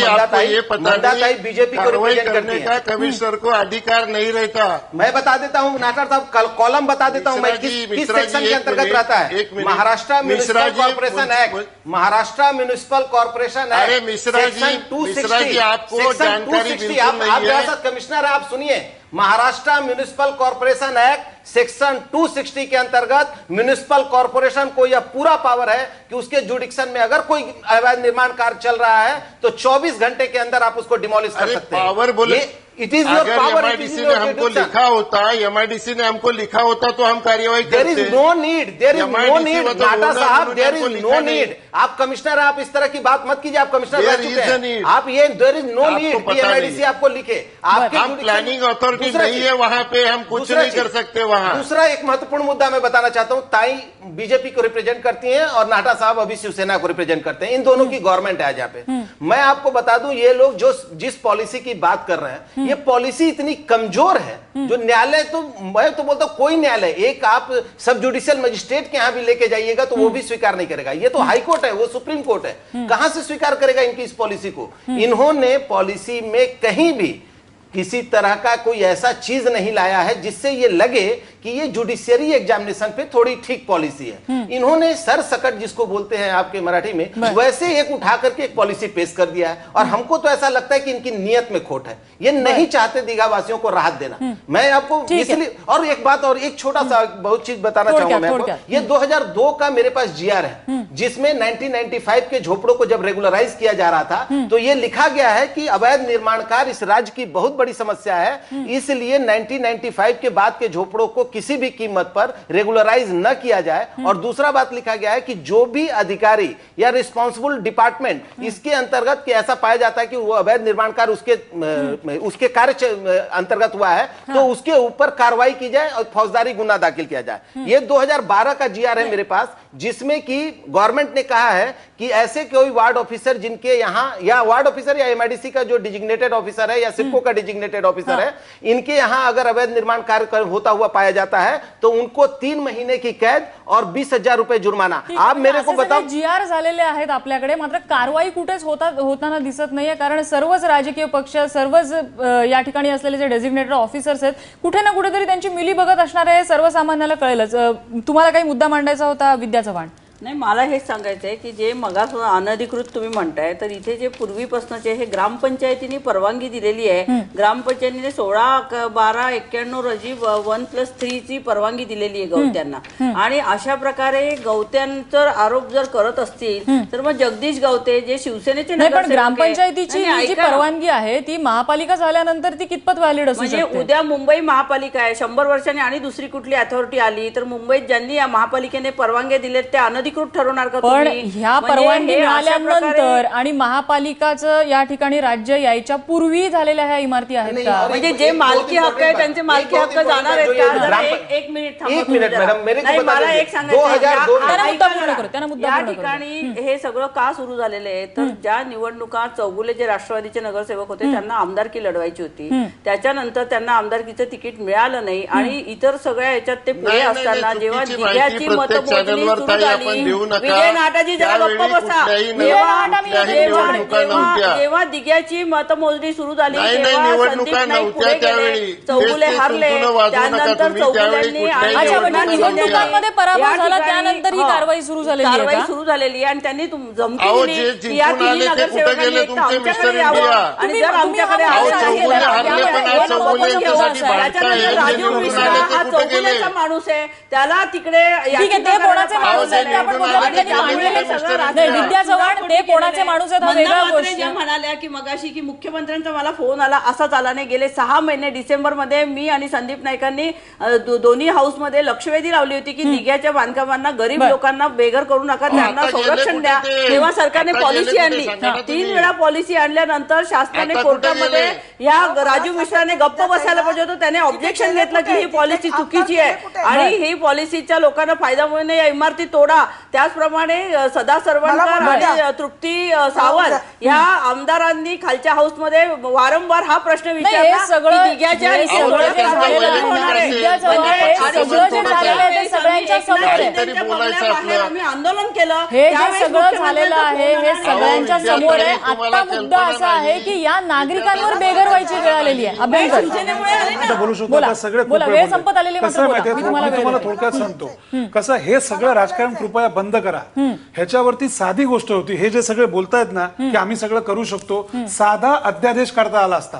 मंदाताई बीजेपी को रिप्रेजेंट करती है। कमिश्नर को अधिकार नहीं रहता। मैं बता देता हूँ नाटा साहब, कॉलम बता देता हूँ मैं किस सेक्शन के अंतर्गत रहता है। Maharashtra municipal corporation act, Maharashtra municipal corporation act section 260, आपको जानकारी बिल्कुल नहीं है। कमिश्नर आप सुनिए, Maharashtra municipal corporation act section 260 के अंतर्गत म्युनिसिपल कॉर्पोरेशन को यह पूरा पावर है कि उसके जुडिक्शन में अगर कोई अवैध निर्माण कार्य चल रहा है तो 24 घंटे के अंदर आप उसको डिमोलिश कर सकते हैं। पावर बोले it is your power. MIDC ने हमको लिखा होता, एमआईडीसी ने हमको लिखा होता तो हम कार्यवाही करते। There is no need, there is no need Nata साहब, देयर इज नो नीड। आप कमिश्नर, आप इस तरह की बात मत कीजिए, आप कमिश्नर रह चुके हैं। आप ये देयर इज नो नीड कि एमआईडीसी आपको लिखे। आपके प्लानिंग अथॉरिटी नहीं है वहां पे, हम कुछ नहीं कर सकते वहां। दूसरा एक महत्वपूर्ण मुद्दा मैं बताना चाहता हूं, ताई बीजेपी को रिप्रेजेंट करती हैं और नाटा साहब अभी शिवसेना को रिप्रेजेंट करते हैं। इन दोनों की गवर्नमेंट है यहाँ पे। मैं आपको बता दूं, ये लोग जो जिस पॉलिसी की बात कर रहे हैं, ये पॉलिसी इतनी कमजोर है जो न्यायालय, तो मैं तो बोलता हूं कोई न्यायालय, एक आप सब जुडिशियल मजिस्ट्रेट के यहां भी लेके जाइएगा तो वो भी स्वीकार नहीं करेगा। ये तो हाई कोर्ट है, वो सुप्रीम कोर्ट है, कहां से स्वीकार करेगा इनकी इस पॉलिसी को। इन्होंने पॉलिसी में कहीं भी किसी तरह का कोई ऐसा चीज नहीं लाया है जिससे ये लगे कि ये जुडिशियरी एग्जामिनेशन पे थोड़ी ठीक पॉलिसी है। इन्होंने सर सकट जिसको बोलते हैं आपके मराठी में, वैसे एक उठा करके एक पॉलिसी पेश कर दिया है और हमको तो ऐसा लगता है कि इनकी नियत में खोट है। ये नहीं चाहते दीघा वासियों को राहत देना। मैं आपको इसलिए, और एक बात और एक छोटा सा बहुत चीज बताना चाहूंगा मैं आपको। ये 2002 का मेरे पास जीआर है जिसमें 1995 के झोपड़ों को जब रेगुलराइज किया जा रहा था तो ये लिखा गया है कि अवैध निर्माण कार्य इस राज्य की बहुत बड़ी समस्या है, इसलिए 1995 के बाद के झोपड़ों को किसी भी कीमत पर रेगुलराइज न किया जाए। और दूसरा बात लिखा गया है कि जो भी अधिकारी या रिस्पांसिबल डिपार्टमेंट इसके अंतर्गत कि ऐसा पाया जाता है कि वो अवैध निर्माण कार्य उसके कार्य अंतर्गत हुआ है तो उसके ऊपर कार्रवाई की जाए और फौजदारी गुना दाखिल किया जाए। ये 2012 का जीआर है मेरे पास, जिसमें कि गवर्नमेंट ने कहा है कि ऐसे कोई वार्ड ऑफिसर जिनके यहाँ, या वार्ड ऑफिसर या एमआईडीसी का जो डिजिग्नेटेड ऑफिसर है या सिडको का डिजिग्नेटेड ऑफिसर है, इनके यहाँ अगर अवैध निर्माण कार्य होता हुआ पाया जाता है तो उनको 3 महीने की कैद और 20,000 रुपए जुर्माना। आप मेरे को बताओ, जीआर झालेले आहेत आपल्याकडे, मात्र कारवाई कुठेच होताना दिसत नाहीये, कारण सर्वच राजकीय पक्ष, सर्वच या ठिकाणी असलेले जे डेझिग्नेटेड ऑफिसर्स आहेत, कुठे ना कुठेतरी त्यांची मिलीभगत असणार आहे, सर्वसामान्याला कळेलच। तुम्हाला काही मुद्दा मांडायचा होता विद्या चव्हाण? नाही, मला हेच सांगायचं आहे की जे मगासून अनधिकृत तुम्ही म्हणताय, तर इथे जे पूर्वीपासूनचे हे ग्रामपंचायतीने परवानगी दिलेली आहे। ग्रामपंचायतीने 16/12/91 रोजी 1+3 ची परवानगी दिलेली आहे गवत्यांना, आणि अशा प्रकारे गवत्यांचा आरोप जर करत असतील तर मग जगदीश गवते जे शिवसेनेचे नगरसेवक आहेत, ग्रामपंचायतीची जी परवानगी आहे ती महापालिका झाल्यानंतर ती कितपत व्हॅलिड असू शकते? म्हणजे उद्या मुंबई महापालिका आहे, 100 वर्षांनी आणि दुसरी कुठली अथॉरिटी आली तर मुंबईत ज्यांनी या महापालिकेने परवानगी दिले त्या अनधिकृत ठरवणार का? पण ह्या परवानगी मिळाल्यानंतर आणि महापालिकाचं या ठिकाणी राज्य यायच्या पूर्वी झालेल्या ह्या इमारती आहेत का? म्हणजे जे मालकी हक्क आहे त्यांचे मालकी हक्क जाणार आहेत का? एक मिनिट थांबा, मला एक सांगायचं, या ठिकाणी हे सगळं का सुरू झालेलं आहे तर ज्या निवडणुका चौगुले जे राष्ट्रवादीचे नगरसेवक होते त्यांना आमदारकी लढवायची होती, त्याच्यानंतर त्यांना आमदारकीचं तिकीट मिळालं नाही आणि इतर सगळ्या याच्यात ते पुढे असताना जेव्हा दिघ्याची मतमोजणी सुरू झाली, विजय नाटाजी जरा गप्प बसा, जेव्हा दिघ्याची मतमोजणी सुरू झाली तेव्हा संदीप नाईक पुढे गेले, चौगुले हारले, त्यानंतर चौगुल्यांनी निवडणुकांमध्ये पराभव झाला, त्यानंतर ही कारवाई सुरू झालेली आणि त्यांनी धमकी दिली की या तिन्ही नगरसेवकांनी आमच्याकडे यावं आणि जर आमच्याकडे त्याच्यानंतर राजीव मिश्रा हा चौगुलेचा माणूस आहे, त्याला तिकडे विद्या चव्हाण ते कोणाचे माणूस आहेत? म्हणाल्या की मगाशी की मुख्यमंत्र्यांचा मला फोन आला, असाच आला नाही। गेले 6 महिने डिसेंबरमध्ये मी आणि संदीप नाईकांनी दोन्ही हाऊसमध्ये लक्षवेधी लावली होती की दिघ्याच्या बांधकामांना, गरीब लोकांना बेघर करू नका, त्यांना संरक्षण द्या। तेव्हा सरकारने पॉलिसी आणली, 3 वेळा पॉलिसी आणल्यानंतर शासनाने कोर्टामध्ये या राजीव मिश्राने गप्प बसायला पाहिजे होतं, त्याने ऑब्जेक्शन घेतलं की ही पॉलिसी चुकीची आहे आणि ही पॉलिसीच्या लोकांना फायदा मिळू नये, या इमारती तोडा त्याचप्रमाणे सदा सरवणकर आणि तृप्ती सावंत ह्या आमदारांनी खालच्या हाऊसमध्ये वारंवार हा प्रश्न विचारला सगळं दिघ्याच्या जे सगळं जे झालेलं आहे, दिघ्याजवळ आहे, सगळं जे झालेलं आहे ते सगळ्यांच्या समोर आहे. काहीतरी बोलायचं आपलं. आम्ही आंदोलन केलं हे जे त्यावेळेस सगळं झालेलं आहे हे सगळ्यांच्या विद्यार्थी समोर आहे. तुम्हाला आता मुद्दा कल्पना असा आहे नाही. की या नागरिकांवर बेघर व्हायची वेळ आलेली आहे. अभ्यंकर आता बोलू शकतो बोला, आता सगळे बोला, कृपया वेळ बोलले. संपत आलेली कसं मात्र आहे बोला. माहितीये, मी तुम्हाला मी तुम्हाला वेळ थोडक्यात सांगतो कसं हे सगळं राजकारण कृपया बंद करा. ह्याच्यावरती साधी गोष्ट होती. हे जे सगळे बोलतायत ना की आम्ही सगळं करू शकतो, साधा अध्यादेश काढता आला असता.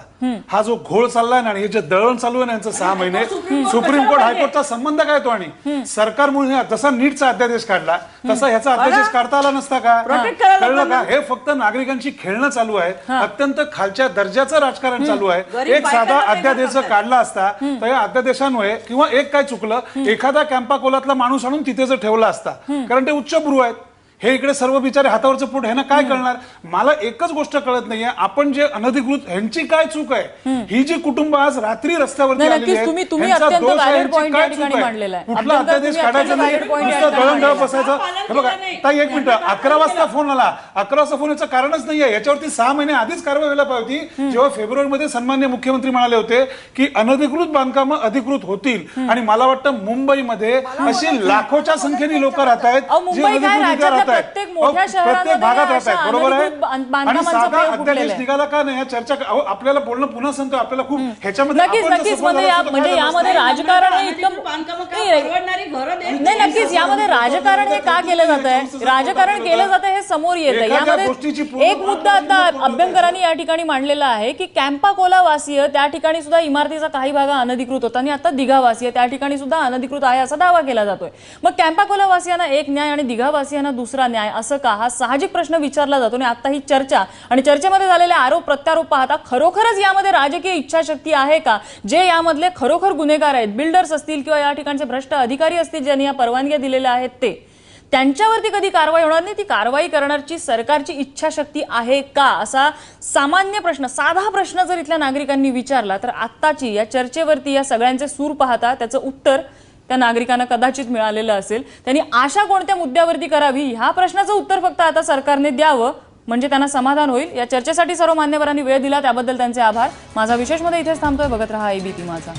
हा जो घोळ चाललाय ना आणि हे जे दळण चालू आहे ना यांचं 6 महिने, सुप्रीम कोर्ट हायकोर्टचा संबंध काय तो आणि सरकारमुळे जसा नीटचा अध्यादेश काढला तसा ह्याचा अध्यादेश काढता आला नसता का? कळलं का? हे फक्त नागरिकांची खेळणं चालू आहे. अत्यंत खालच्या दर्जाचं राजकारण चालू आहे. एक साधा अध्यादेश काढला असता तर या अध्यादेशांमुळे किंवा एक काय चुकलं, एखादा कॅम्पा कोलातला माणूस आणून तिथे जर ठेवला असता, कारण ते उच्चभ्रू आहेत, हे इकडे सर्व बिचारे हातावरचं पोट ह्यांना काय कळणार? मला एकच गोष्ट कळत नाहीये, आपण जे अनधिकृत ह्यांची काय चूक आहे? ही जी कुटुंब आज रात्री रस्त्यावरती नाही, आलेली नक्कीच आहेत, तुम्ही ह्यांचा अत्यंत दोष आहे, valid ह्यांची point काय या चूक ठिकाणी आहे? मांडलेला आहे. कुठला अत्यंत अध्यादेश तुम्ही काढायचा अत्यंत नाही, valid point या नुसतं ठिकाणी दळण मांडलेला बसायचं. हे बघा ताई, एक मिनिट, 11 वाजता फोन आला. 11 वाजता फोन याचं कारणच नाहीये. याच्यावरती 6 महिने आधीच कारवाई व्हायला पाहिजे होती. जेव्हा फेब्रुवारीमध्ये सन्मान्य मुख्यमंत्री म्हणाले होते की अनधिकृत बांधकामं अधिकृत होतील आणि मला वाटतं मुंबईमध्ये अशी लाखोच्या संख्येने लोक राहत आहेत मुंबई काय, राज्यातल्या प्रत्येक मोठ्या प्रत्येक भागात राहत अशा आहेत, बरोबर आहे? अनधिकृत आणि बांधकामांचा साधा प्रयोग कुठलेला अध्यादेश आहे. निघाला का नाही? या चर्चा आपल्याला बोलणं पुन्हा सांगतो, आपल्याला खूप ह्याच्यामध्ये नक्कीच आपण जर नक्कीच सफल म्हणजे झालो असतो तर म्हणजे काय झालं यामध्ये असतं? राजकारण हे इतकं परवडणारी घरं देत नाही, नक्कीच यामध्ये राजकारण हे का केलं जात आहे, राजकारण केलं जातं हे समोर येतं. एखाद्या गोष्टीची यामध्ये पूर्ण एक मुद्दा आता अभ्यंकरांनी या ठिकाणी मांडलेला आहे की कॅम्पा कोला वासीय त्या ठिकाणी सुद्धा इमारतीचा काही भाग अनधिकृत होता आणि आता दिघा वासीय त्या ठिकाणी सुद्धा अनधिकृत आहे असा दावा केला जातोय. मग कॅम्पा कोला वासियांना एक न्याय आणि दिघा वासियांना दुसरा न्याय असं का? हा साहजिक प्रश्न विचारला जातो आणि आता ही चर्चा आणि चर्चेमध्ये झालेले आरोप प्रत्यारोप पाहता खरोखरच यामध्ये राजकीय इच्छाशक्ती आहे का? जे यामधले खरोखर गुन्हेगार आहेत, बिल्डर्स असतील किंवा या ठिकाणचे भ्रष्ट अधिकारी असतील ज्यांनी या परवानग्या दिलेल्या आहेत, ते त्यांच्यावरती कधी कारवाई होणार नाही, ती कारवाई करण्याची सरकारची इच्छाशक्ती आहे का? असा सामान्य प्रश्न, साधा प्रश्न जर इथल्या नागरिकांनी विचारला तर आत्ताची या चर्चेवरती या सगळ्यांचे सूर पाहता त्याचं उत्तर त्या नागरिकांना कदाचित मिळालेलं असेल. त्यांनी आशा कोणत्या मुद्द्यावरती करावी ह्या प्रश्नाचं उत्तर फक्त आता सरकारने द्यावं म्हणजे त्यांना समाधान होईल. या चर्चेसाठी सर्व मान्यवरांनी वेळ दिला त्याबद्दल त्यांचे आभार. माझा विशेषमध्ये इथेच थांबतोय. बघत रहा एबीपी माझा.